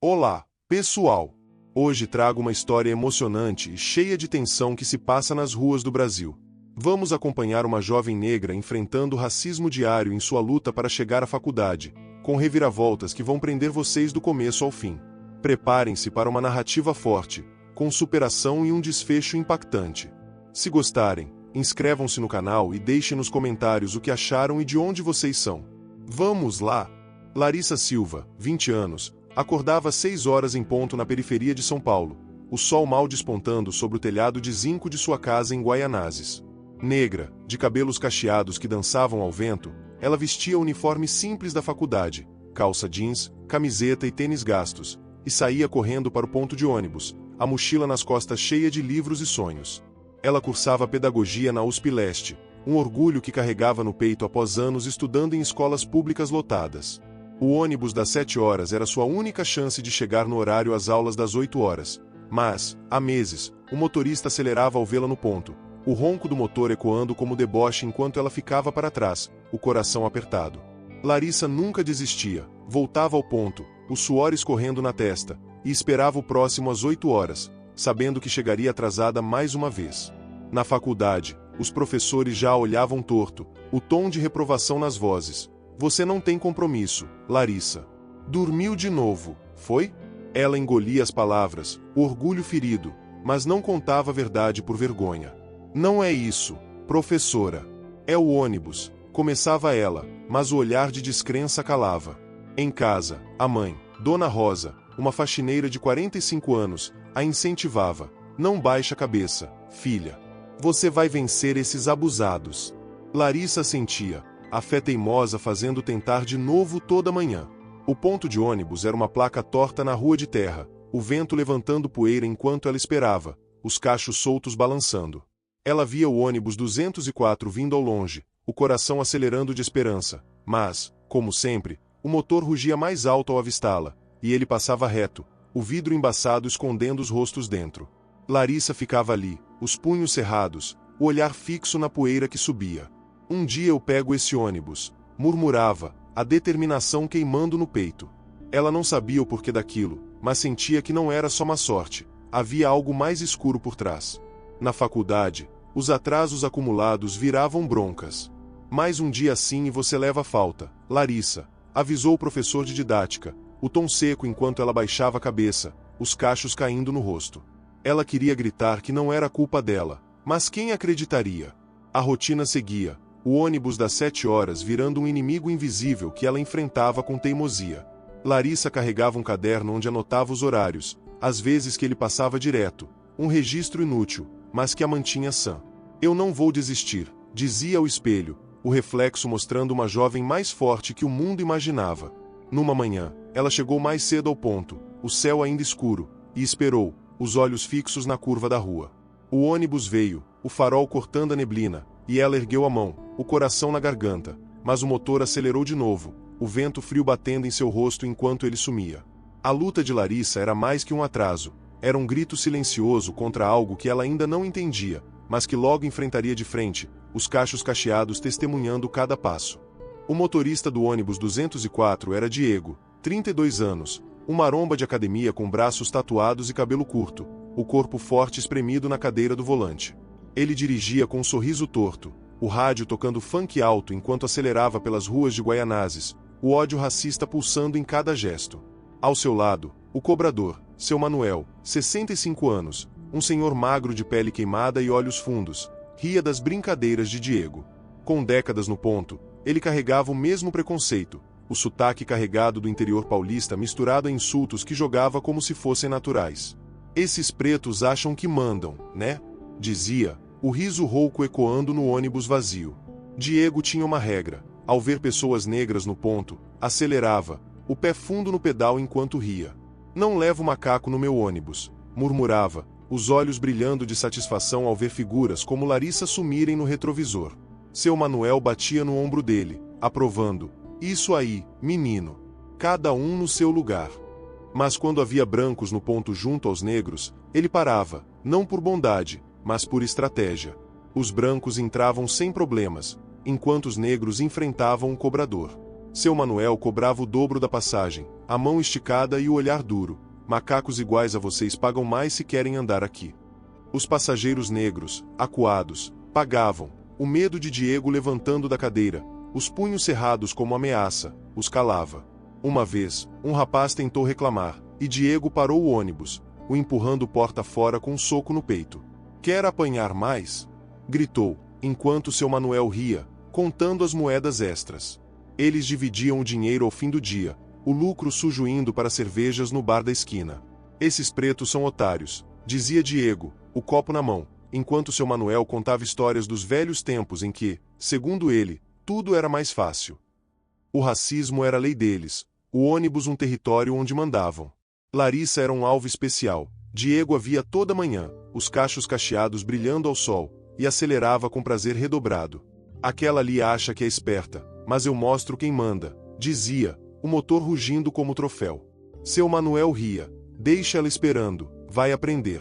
Olá, pessoal! Hoje trago uma história emocionante e cheia de tensão que se passa nas ruas do Brasil. Vamos acompanhar uma jovem negra enfrentando o racismo diário em sua luta para chegar à faculdade, com reviravoltas que vão prender vocês do começo ao fim. Preparem-se para uma narrativa forte, com superação e um desfecho impactante. Se gostarem, inscrevam-se no canal e deixem nos comentários o que acharam e de onde vocês são. Vamos lá! Larissa Silva, 20 anos, acordava às 6 horas em ponto na periferia de São Paulo, o sol mal despontando sobre o telhado de zinco de sua casa em Guaianazes. Negra, de cabelos cacheados que dançavam ao vento, ela vestia o uniforme simples da faculdade, calça jeans, camiseta e tênis gastos, e saía correndo para o ponto de ônibus, a mochila nas costas cheia de livros e sonhos. Ela cursava pedagogia na USP Leste, um orgulho que carregava no peito após anos estudando em escolas públicas lotadas. O ônibus das 7 horas era sua única chance de chegar no horário às aulas das 8 horas. Mas, há meses, o motorista acelerava ao vê-la no ponto, o ronco do motor ecoando como deboche enquanto ela ficava para trás, o coração apertado. Larissa nunca desistia, voltava ao ponto, o suor escorrendo na testa, e esperava o próximo às 8 horas, sabendo que chegaria atrasada mais uma vez. Na faculdade, os professores já a olhavam torto, o tom de reprovação nas vozes. Você não tem compromisso, Larissa. Dormiu de novo, foi? Ela engolia as palavras, o orgulho ferido, mas não contava a verdade por vergonha. Não é isso, professora. É o ônibus, começava ela, mas o olhar de descrença calava. Em casa, a mãe, Dona Rosa, uma faxineira de 45 anos, a incentivava. Não baixe a cabeça, filha. Você vai vencer esses abusados. Larissa sentia, a fé teimosa fazendo tentar de novo toda manhã. O ponto de ônibus era uma placa torta na rua de terra, o vento levantando poeira enquanto ela esperava, os cachos soltos balançando. Ela via o ônibus 204 vindo ao longe, o coração acelerando de esperança, mas, como sempre, o motor rugia mais alto ao avistá-la, e ele passava reto, o vidro embaçado escondendo os rostos dentro. Larissa ficava ali, os punhos cerrados, o olhar fixo na poeira que subia. Um dia eu pego esse ônibus, murmurava, a determinação queimando no peito. Ela não sabia o porquê daquilo, mas sentia que não era só má sorte, havia algo mais escuro por trás. Na faculdade, os atrasos acumulados viravam broncas. Mais um dia assim e você leva falta, Larissa, avisou o professor de didática, o tom seco enquanto ela baixava a cabeça, os cachos caindo no rosto. Ela queria gritar que não era culpa dela, mas quem acreditaria? A rotina seguia. O ônibus das 7 horas virando um inimigo invisível que ela enfrentava com teimosia. Larissa carregava um caderno onde anotava os horários, às vezes que ele passava direto, um registro inútil, mas que a mantinha sã. Eu não vou desistir, dizia ao espelho, o reflexo mostrando uma jovem mais forte que o mundo imaginava. Numa manhã, ela chegou mais cedo ao ponto, o céu ainda escuro, e esperou, os olhos fixos na curva da rua. O ônibus veio, o farol cortando a neblina, e ela ergueu a mão, o coração na garganta, mas o motor acelerou de novo, o vento frio batendo em seu rosto enquanto ele sumia. A luta de Larissa era mais que um atraso, era um grito silencioso contra algo que ela ainda não entendia, mas que logo enfrentaria de frente, os cachos cacheados testemunhando cada passo. O motorista do ônibus 204 era Diego, 32 anos, um maromba de academia com braços tatuados e cabelo curto, o corpo forte espremido na cadeira do volante. Ele dirigia com um sorriso torto, o rádio tocando funk alto enquanto acelerava pelas ruas de Guaianazes, o ódio racista pulsando em cada gesto. Ao seu lado, o cobrador, seu Manuel, 65 anos, um senhor magro de pele queimada e olhos fundos, ria das brincadeiras de Diego. Com décadas no ponto, ele carregava o mesmo preconceito, o sotaque carregado do interior paulista misturado a insultos que jogava como se fossem naturais. Esses pretos acham que mandam, né? Dizia, o riso rouco ecoando no ônibus vazio. Diego tinha uma regra, ao ver pessoas negras no ponto, acelerava, o pé fundo no pedal enquanto ria. Não levo macaco no meu ônibus, murmurava, os olhos brilhando de satisfação ao ver figuras como Larissa sumirem no retrovisor. Seu Manuel batia no ombro dele, aprovando, isso aí, menino. Cada um no seu lugar. Mas quando havia brancos no ponto junto aos negros, ele parava, não por bondade, mas por estratégia. Os brancos entravam sem problemas, enquanto os negros enfrentavam um cobrador. Seu Manuel cobrava o dobro da passagem, a mão esticada e o olhar duro. Macacos iguais a vocês pagam mais se querem andar aqui. Os passageiros negros, acuados, pagavam. O medo de Diego levantando da cadeira, os punhos cerrados como ameaça, os calava. Uma vez, um rapaz tentou reclamar, e Diego parou o ônibus, o empurrando porta fora com um soco no peito. Quer apanhar mais? Gritou, enquanto seu Manuel ria, contando as moedas extras. Eles dividiam o dinheiro ao fim do dia, o lucro sujo indo para cervejas no bar da esquina. Esses pretos são otários, dizia Diego, o copo na mão, enquanto seu Manuel contava histórias dos velhos tempos em que, segundo ele, tudo era mais fácil. O racismo era a lei deles, o ônibus um território onde mandavam. Larissa era um alvo especial. Diego a via toda manhã, os cachos cacheados brilhando ao sol, e acelerava com prazer redobrado. Aquela ali acha que é esperta, mas eu mostro quem manda, dizia, o motor rugindo como troféu. Seu Manuel ria, deixa ela esperando, vai aprender.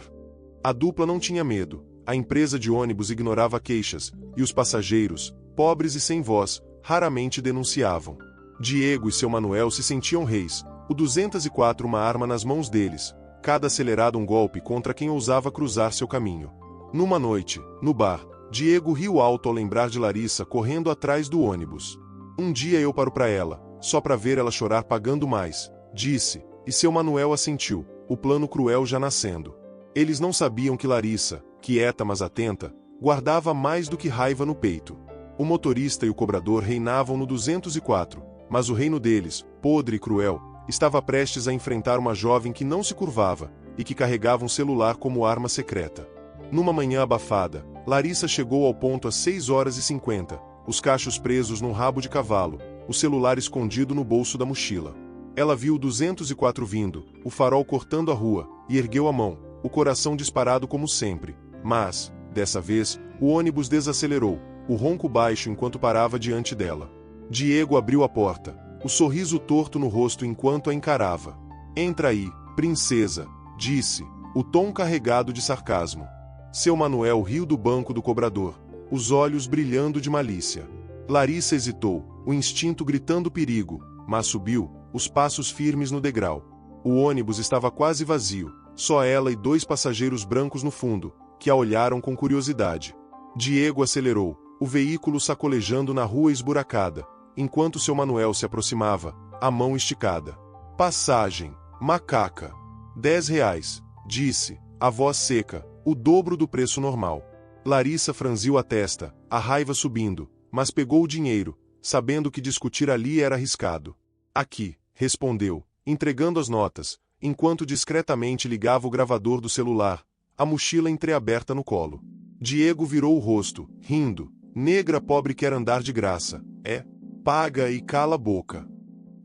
A dupla não tinha medo, a empresa de ônibus ignorava queixas, e os passageiros, pobres e sem voz, raramente denunciavam. Diego e seu Manuel se sentiam reis, o 204 uma arma nas mãos deles, cada acelerado um golpe contra quem ousava cruzar seu caminho. Numa noite, no bar, Diego riu alto ao lembrar de Larissa correndo atrás do ônibus. Um dia eu paro pra ela, só pra ver ela chorar pagando mais, disse, e seu Manuel assentiu, o plano cruel já nascendo. Eles não sabiam que Larissa, quieta mas atenta, guardava mais do que raiva no peito. O motorista e o cobrador reinavam no 204, mas o reino deles, podre e cruel, estava prestes a enfrentar uma jovem que não se curvava, e que carregava um celular como arma secreta. Numa manhã abafada, Larissa chegou ao ponto às 6h50, os cachos presos num rabo de cavalo, o celular escondido no bolso da mochila. Ela viu o 204 vindo, o farol cortando a rua, e ergueu a mão, o coração disparado como sempre. Mas, dessa vez, o ônibus desacelerou, o ronco baixo enquanto parava diante dela. Diego abriu a porta, o sorriso torto no rosto enquanto a encarava. Entra aí, princesa, disse, o tom carregado de sarcasmo. Seu Manuel riu do banco do cobrador, os olhos brilhando de malícia. Larissa hesitou, o instinto gritando perigo, mas subiu, os passos firmes no degrau. O ônibus estava quase vazio, só ela e 2 passageiros brancos no fundo, que a olharam com curiosidade. Diego acelerou, o veículo sacolejando na rua esburacada, enquanto seu Manuel se aproximava, a mão esticada. Passagem, macaca. R$ 10, disse, a voz seca, o dobro do preço normal. Larissa franziu a testa, a raiva subindo, mas pegou o dinheiro, sabendo que discutir ali era arriscado. Aqui, respondeu, entregando as notas, enquanto discretamente ligava o gravador do celular, a mochila entreaberta no colo. Diego virou o rosto, rindo. Negra pobre quer andar de graça, é? Paga e cala a boca.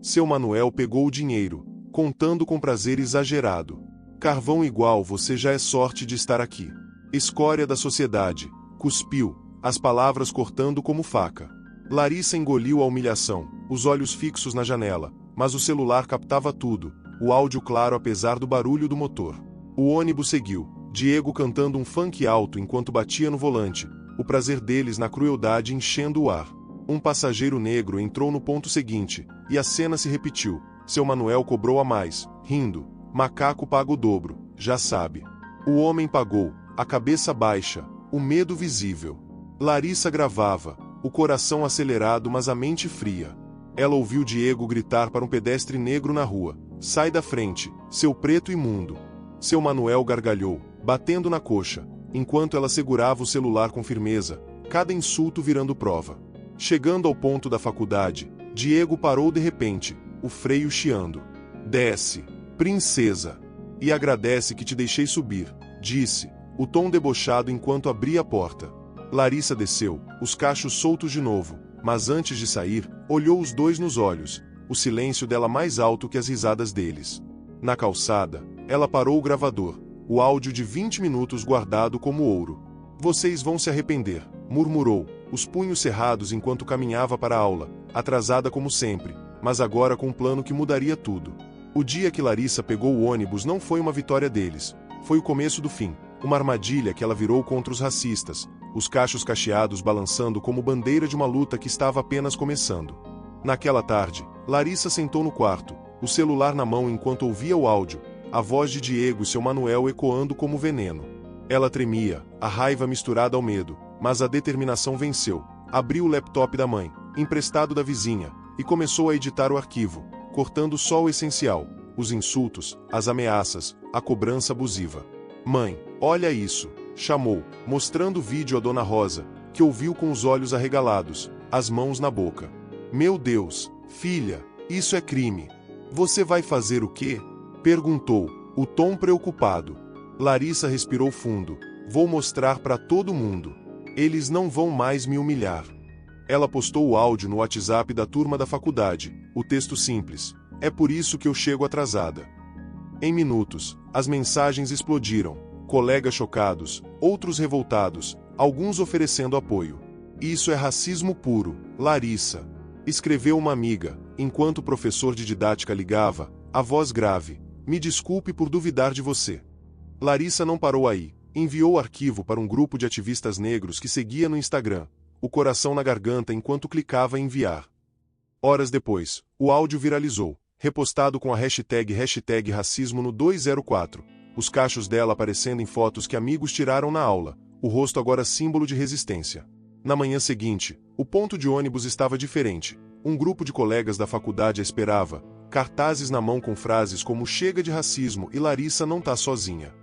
Seu Manuel pegou o dinheiro, contando com prazer exagerado. Carvão igual você já é sorte de estar aqui. Escória da sociedade, cuspiu, as palavras cortando como faca. Larissa engoliu a humilhação, os olhos fixos na janela, mas o celular captava tudo, o áudio claro apesar do barulho do motor. O ônibus seguiu, Diego cantando um funk alto enquanto batia no volante, o prazer deles na crueldade enchendo o ar. Um passageiro negro entrou no ponto seguinte, e a cena se repetiu. Seu Manuel cobrou a mais, rindo. Macaco paga o dobro, já sabe. O homem pagou, a cabeça baixa, o medo visível. Larissa gravava, o coração acelerado mas a mente fria. Ela ouviu Diego gritar para um pedestre negro na rua, sai da frente, seu preto imundo. Seu Manuel gargalhou, batendo na coxa, enquanto ela segurava o celular com firmeza, cada insulto virando prova. Chegando ao ponto da faculdade, Diego parou de repente, o freio chiando. Desce, princesa. E agradece que te deixei subir, disse, o tom debochado enquanto abria a porta. Larissa desceu, os cachos soltos de novo, mas antes de sair, olhou os dois nos olhos, o silêncio dela mais alto que as risadas deles. Na calçada, ela parou o gravador, o áudio de 20 minutos guardado como ouro. Vocês vão se arrepender, murmurou, os punhos cerrados enquanto caminhava para a aula, atrasada como sempre, mas agora com um plano que mudaria tudo. O dia que Larissa pegou o ônibus não foi uma vitória deles, foi o começo do fim, uma armadilha que ela virou contra os racistas, os cachos cacheados balançando como bandeira de uma luta que estava apenas começando. Naquela tarde, Larissa sentou no quarto, o celular na mão enquanto ouvia o áudio, a voz de Diego e seu Manuel ecoando como veneno. Ela tremia, a raiva misturada ao medo, mas a determinação venceu. Abriu o laptop da mãe, emprestado da vizinha, e começou a editar o arquivo, cortando só o essencial, os insultos, as ameaças, a cobrança abusiva. Mãe, olha isso, chamou, mostrando o vídeo a Dona Rosa, que ouviu com os olhos arregalados, as mãos na boca. Meu Deus, filha, isso é crime. Você vai fazer o quê? Perguntou, o tom preocupado. Larissa respirou fundo. Vou mostrar para todo mundo. Eles não vão mais me humilhar. Ela postou o áudio no WhatsApp da turma da faculdade, o texto simples. É por isso que eu chego atrasada. Em minutos, as mensagens explodiram. Colegas chocados, outros revoltados, alguns oferecendo apoio. Isso é racismo puro, Larissa. Escreveu uma amiga, enquanto o professor de didática ligava, a voz grave. Me desculpe por duvidar de você. Larissa não parou aí. Enviou o arquivo para um grupo de ativistas negros que seguia no Instagram, o coração na garganta enquanto clicava em enviar. Horas depois, o áudio viralizou, repostado com a hashtag racismo no 204, os cachos dela aparecendo em fotos que amigos tiraram na aula, o rosto agora símbolo de resistência. Na manhã seguinte, o ponto de ônibus estava diferente. Um grupo de colegas da faculdade a esperava, cartazes na mão com frases como chega de racismo e Larissa não tá sozinha.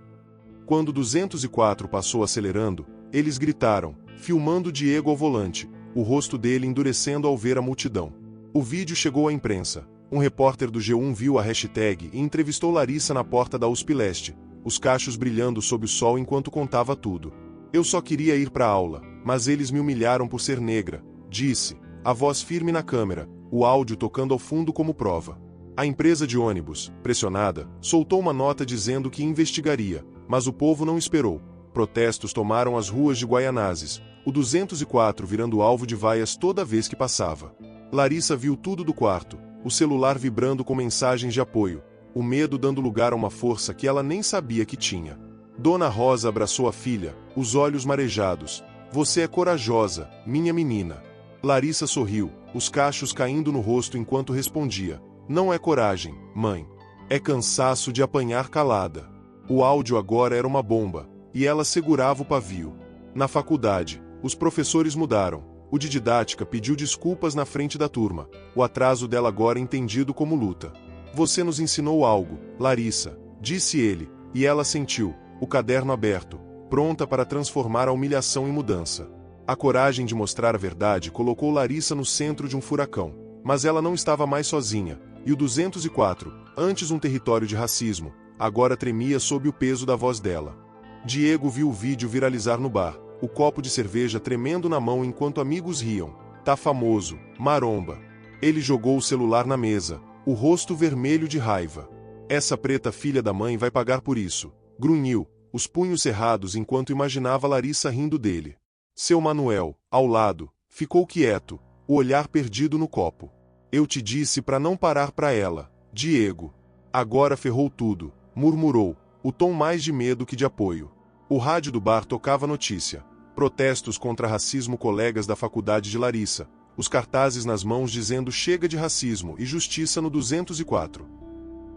Quando o 204 passou acelerando, eles gritaram, filmando Diego ao volante, o rosto dele endurecendo ao ver a multidão. O vídeo chegou à imprensa. Um repórter do G1 viu a hashtag e entrevistou Larissa na porta da USP Leste, os cachos brilhando sob o sol enquanto contava tudo. Eu só queria ir para a aula, mas eles me humilharam por ser negra, disse, a voz firme na câmera, o áudio tocando ao fundo como prova. A empresa de ônibus, pressionada, soltou uma nota dizendo que investigaria, mas o povo não esperou. Protestos tomaram as ruas de Guaianazes, o 204 virando alvo de vaias toda vez que passava. Larissa viu tudo do quarto, o celular vibrando com mensagens de apoio, o medo dando lugar a uma força que ela nem sabia que tinha. Dona Rosa abraçou a filha, os olhos marejados. Você é corajosa, minha menina. Larissa sorriu, os cachos caindo no rosto enquanto respondia. Não é coragem, mãe. É cansaço de apanhar calada. O áudio agora era uma bomba, e ela segurava o pavio. Na faculdade, os professores mudaram. O de didática pediu desculpas na frente da turma, o atraso dela agora entendido como luta. Você nos ensinou algo, Larissa, disse ele, e ela sentiu, o caderno aberto, pronta para transformar a humilhação em mudança. A coragem de mostrar a verdade colocou Larissa no centro de um furacão, mas ela não estava mais sozinha, e o 204, antes um território de racismo, agora tremia sob o peso da voz dela. Diego viu o vídeo viralizar no bar, o copo de cerveja tremendo na mão enquanto amigos riam. Tá famoso, maromba. Ele jogou o celular na mesa, o rosto vermelho de raiva. Essa preta filha da mãe vai pagar por isso. Grunhiu, os punhos cerrados enquanto imaginava Larissa rindo dele. Seu Manuel, ao lado, ficou quieto, o olhar perdido no copo. Eu te disse para não parar para ela, Diego. Agora ferrou tudo, murmurou, o tom mais de medo que de apoio. O rádio do bar tocava notícia. Protestos contra racismo, colegas da faculdade de Larissa. Os cartazes nas mãos dizendo chega de racismo e justiça no 204.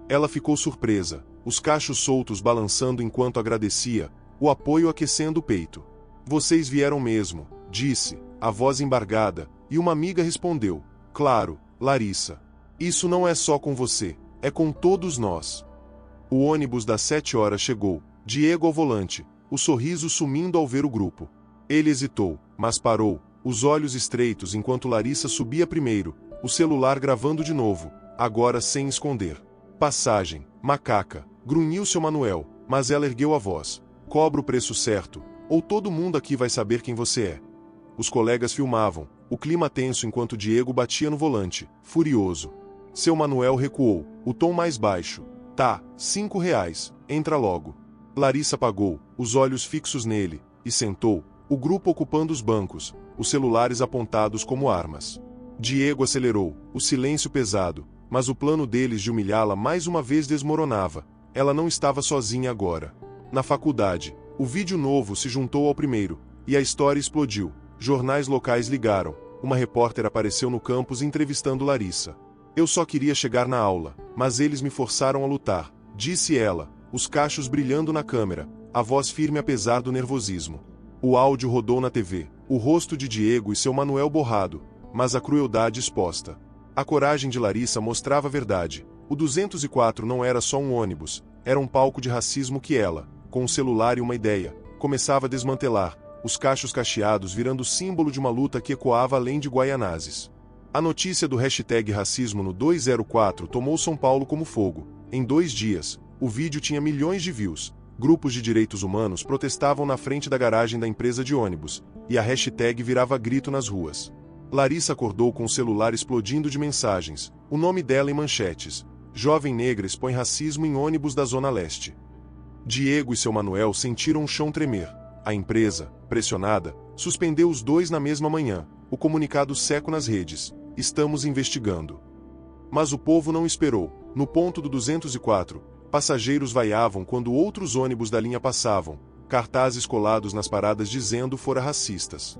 Ela ficou surpresa, os cachos soltos balançando enquanto agradecia, o apoio aquecendo o peito. Vocês vieram mesmo, disse, a voz embargada, e uma amiga respondeu, claro, Larissa. Isso não é só com você, é com todos nós. O ônibus das 7 horas chegou, Diego ao volante, o sorriso sumindo ao ver o grupo. Ele hesitou, mas parou, os olhos estreitos enquanto Larissa subia primeiro, o celular gravando de novo, agora sem esconder. Passagem, macaca, grunhiu seu Manuel, mas ela ergueu a voz. Cobra o preço certo, ou todo mundo aqui vai saber quem você é. Os colegas filmavam, o clima tenso enquanto Diego batia no volante, furioso. Seu Manuel recuou, o tom mais baixo. Tá, R$5, entra logo. Larissa pagou, os olhos fixos nele, e sentou, o grupo ocupando os bancos, os celulares apontados como armas. Diego acelerou, o silêncio pesado, mas o plano deles de humilhá-la mais uma vez desmoronava. Ela não estava sozinha agora. Na faculdade, o vídeo novo se juntou ao primeiro, e a história explodiu. Jornais locais ligaram, uma repórter apareceu no campus entrevistando Larissa. Eu só queria chegar na aula, mas eles me forçaram a lutar, disse ela, os cachos brilhando na câmera, a voz firme apesar do nervosismo. O áudio rodou na TV, o rosto de Diego e seu Manuel borrado, mas a crueldade exposta. A coragem de Larissa mostrava a verdade. O 204 não era só um ônibus, era um palco de racismo que ela, com um celular e uma ideia, começava a desmantelar, os cachos cacheados virando símbolo de uma luta que ecoava além de Guaianazes. A notícia do hashtag racismo no 204 tomou São Paulo como fogo. Em 2 dias, o vídeo tinha milhões de views. Grupos de direitos humanos protestavam na frente da garagem da empresa de ônibus, e a hashtag virava grito nas ruas. Larissa acordou com o celular explodindo de mensagens, o nome dela em manchetes. Jovem negra expõe racismo em ônibus da Zona Leste. Diego e seu Manuel sentiram o chão tremer. A empresa, pressionada, suspendeu os dois na mesma manhã, o comunicado seco nas redes. Estamos investigando. Mas o povo não esperou. No ponto do 204, passageiros vaiavam quando outros ônibus da linha passavam, cartazes colados nas paradas dizendo fora racistas.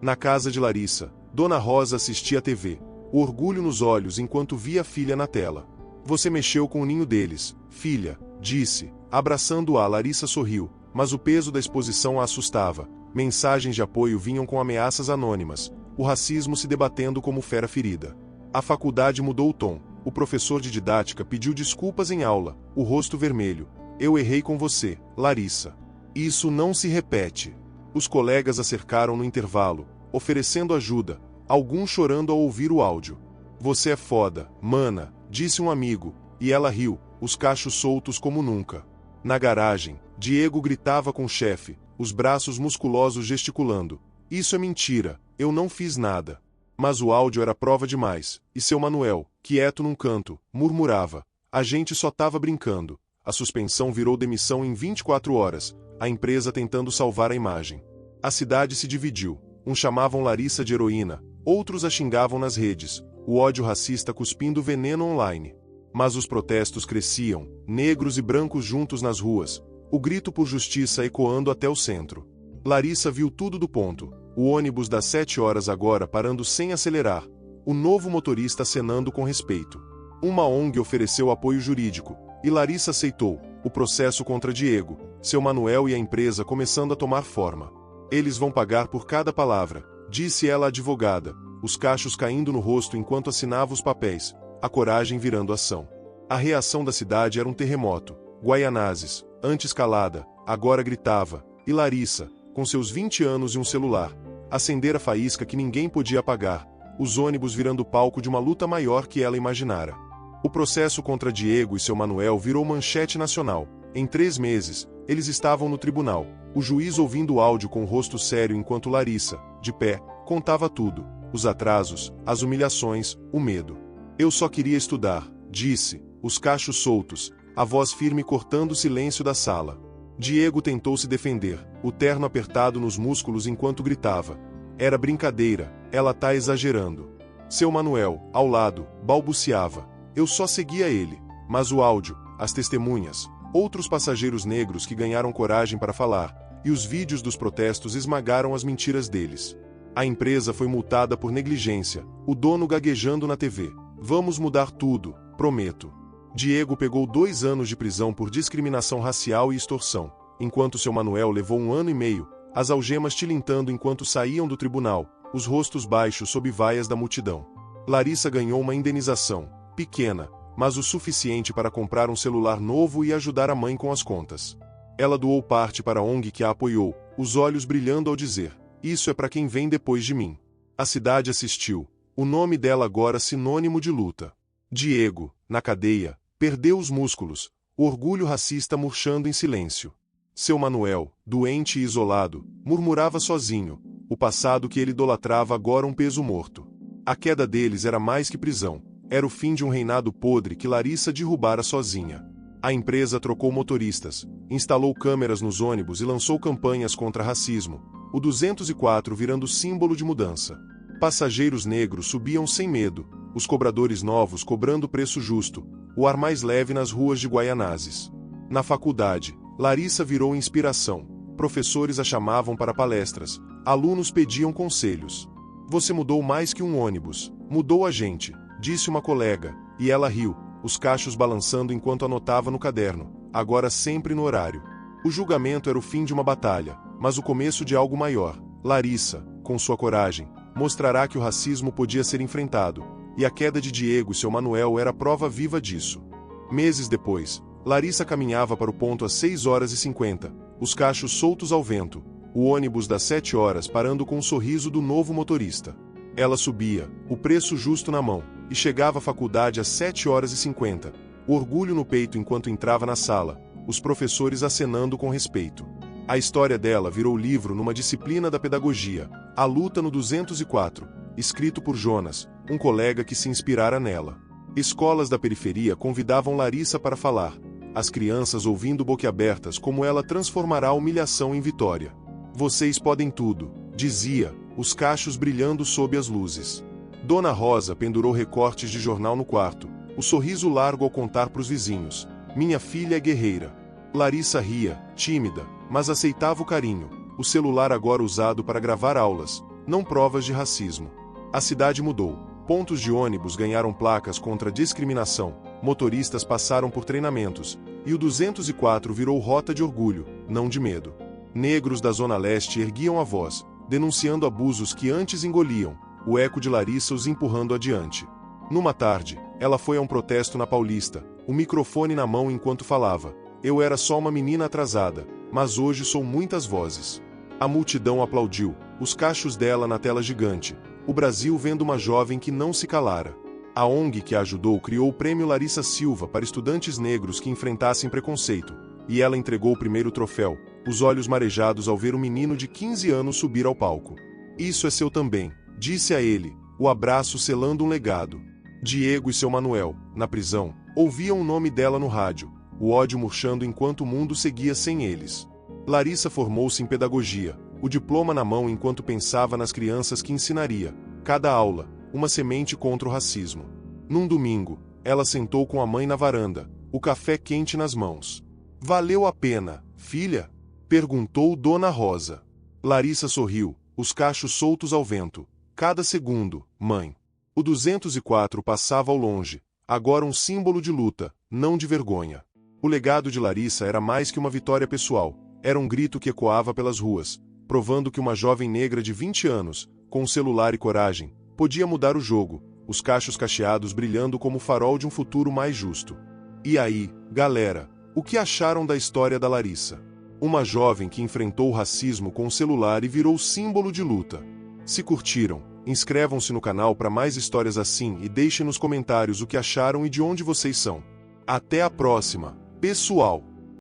Na casa de Larissa, Dona Rosa assistia à TV, o orgulho nos olhos enquanto via a filha na tela. Você mexeu com o ninho deles, filha, disse, abraçando-a. Larissa sorriu, mas o peso da exposição a assustava. Mensagens de apoio vinham com ameaças anônimas, o racismo se debatendo como fera ferida. A faculdade mudou o tom. O professor de didática pediu desculpas em aula, o rosto vermelho. Eu errei com você, Larissa. Isso não se repete. Os colegas a cercaram no intervalo, oferecendo ajuda, alguns chorando ao ouvir o áudio. Você é foda, mana, disse um amigo, e ela riu, os cachos soltos como nunca. Na garagem, Diego gritava com o chefe, os braços musculosos gesticulando. Isso é mentira, eu não fiz nada. Mas o áudio era prova demais, e seu Manuel, quieto num canto, murmurava. A gente só tava brincando. A suspensão virou demissão em 24 horas, a empresa tentando salvar a imagem. A cidade se dividiu. Uns chamavam Larissa de heroína, outros a xingavam nas redes, o ódio racista cuspindo veneno online. Mas os protestos cresciam, negros e brancos juntos nas ruas, o grito por justiça ecoando até o centro. Larissa viu tudo do ponto, o ônibus das 7 horas agora parando sem acelerar, o novo motorista acenando com respeito. Uma ONG ofereceu apoio jurídico, e Larissa aceitou, o processo contra Diego, seu Manuel e a empresa começando a tomar forma. Eles vão pagar por cada palavra, disse ela à advogada, os cachos caindo no rosto enquanto assinava os papéis, a coragem virando ação. A reação da cidade era um terremoto. Guaianazes, antes calada, agora gritava, e Larissa, com seus 20 anos e um celular, acender a faísca que ninguém podia apagar, os ônibus virando palco de uma luta maior que ela imaginara. O processo contra Diego e seu Manuel virou manchete nacional. Em 3 meses, eles estavam no tribunal, o juiz ouvindo o áudio com o rosto sério enquanto Larissa, de pé, contava tudo, os atrasos, as humilhações, o medo. Eu só queria estudar, disse, os cachos soltos, a voz firme cortando o silêncio da sala. Diego tentou se defender, o terno apertado nos músculos enquanto gritava. Era brincadeira, ela tá exagerando. Seu Manuel, ao lado, balbuciava. Eu só seguia ele, mas o áudio, as testemunhas, outros passageiros negros que ganharam coragem para falar, e os vídeos dos protestos esmagaram as mentiras deles. A empresa foi multada por negligência, o dono gaguejando na TV. Vamos mudar tudo, prometo. Diego pegou 2 anos de prisão por discriminação racial e extorsão, enquanto seu Manuel levou 1 ano e meio, as algemas tilintando enquanto saíam do tribunal, os rostos baixos sob vaias da multidão. Larissa ganhou uma indenização, pequena, mas o suficiente para comprar um celular novo e ajudar a mãe com as contas. Ela doou parte para a ONG que a apoiou, os olhos brilhando ao dizer, isso é para quem vem depois de mim. A cidade assistiu, o nome dela agora sinônimo de luta. Diego, na cadeia, perdeu os músculos, o orgulho racista murchando em silêncio. Seu Manuel, doente e isolado, murmurava sozinho, o passado que ele idolatrava agora um peso morto. A queda deles era mais que prisão, era o fim de um reinado podre que Larissa derrubara sozinha. A empresa trocou motoristas, instalou câmeras nos ônibus e lançou campanhas contra racismo, o 204 virando símbolo de mudança. Passageiros negros subiam sem medo, os cobradores novos cobrando preço justo, o ar mais leve nas ruas de Guaianazes. Na faculdade, Larissa virou inspiração, professores a chamavam para palestras, alunos pediam conselhos. Você mudou mais que um ônibus, mudou a gente, disse uma colega, e ela riu, os cachos balançando enquanto anotava no caderno, agora sempre no horário. O julgamento era o fim de uma batalha, mas o começo de algo maior. Larissa, com sua coragem, mostrará que o racismo podia ser enfrentado, e a queda de Diego e seu Manuel era prova viva disso. Meses depois, Larissa caminhava para o ponto às 6h50, os cachos soltos ao vento, o ônibus das 7h parando com um sorriso do novo motorista. Ela subia, o preço justo na mão, e chegava à faculdade às 7h50, o orgulho no peito enquanto entrava na sala, os professores acenando com respeito. A história dela virou livro numa disciplina da pedagogia, A Luta no 204, escrito por Jonas, um colega que se inspirara nela. Escolas da periferia convidavam Larissa para falar, as crianças ouvindo boquiabertas como ela transformará a humilhação em vitória. Vocês podem tudo, dizia, os cachos brilhando sob as luzes. Dona Rosa pendurou recortes de jornal no quarto, o sorriso largo ao contar para os vizinhos. Minha filha é guerreira. Larissa ria, tímida, mas aceitava o carinho, o celular agora usado para gravar aulas, não provas de racismo. A cidade mudou, pontos de ônibus ganharam placas contra a discriminação, motoristas passaram por treinamentos, e o 204 virou rota de orgulho, não de medo. Negros da Zona Leste erguiam a voz, denunciando abusos que antes engoliam, o eco de Larissa os empurrando adiante. Numa tarde, ela foi a um protesto na Paulista, o microfone na mão enquanto falava. Eu era só uma menina atrasada, mas hoje sou muitas vozes. A multidão aplaudiu, os cachos dela na tela gigante, o Brasil vendo uma jovem que não se calara. A ONG que a ajudou criou o Prêmio Larissa Silva para estudantes negros que enfrentassem preconceito, e ela entregou o primeiro troféu, os olhos marejados ao ver o menino de 15 anos subir ao palco. Isso é seu também, disse a ele, o abraço selando um legado. Diego e seu Manuel, na prisão, ouviam o nome dela no rádio, o ódio murchando enquanto o mundo seguia sem eles. Larissa formou-se em pedagogia, o diploma na mão enquanto pensava nas crianças que ensinaria. Cada aula, uma semente contra o racismo. Num domingo, ela sentou com a mãe na varanda, o café quente nas mãos. Valeu a pena, filha? Perguntou Dona Rosa. Larissa sorriu, os cachos soltos ao vento. Cada segundo, mãe. O 204 passava ao longe, agora um símbolo de luta, não de vergonha. O legado de Larissa era mais que uma vitória pessoal, era um grito que ecoava pelas ruas, provando que uma jovem negra de 20 anos, com um celular e coragem, podia mudar o jogo, os cachos cacheados brilhando como o farol de um futuro mais justo. E aí, galera, o que acharam da história da Larissa? Uma jovem que enfrentou o racismo com o celular e virou símbolo de luta. Se curtiram, inscrevam-se no canal para mais histórias assim e deixem nos comentários o que acharam e de onde vocês são. Até a próxima, pessoal!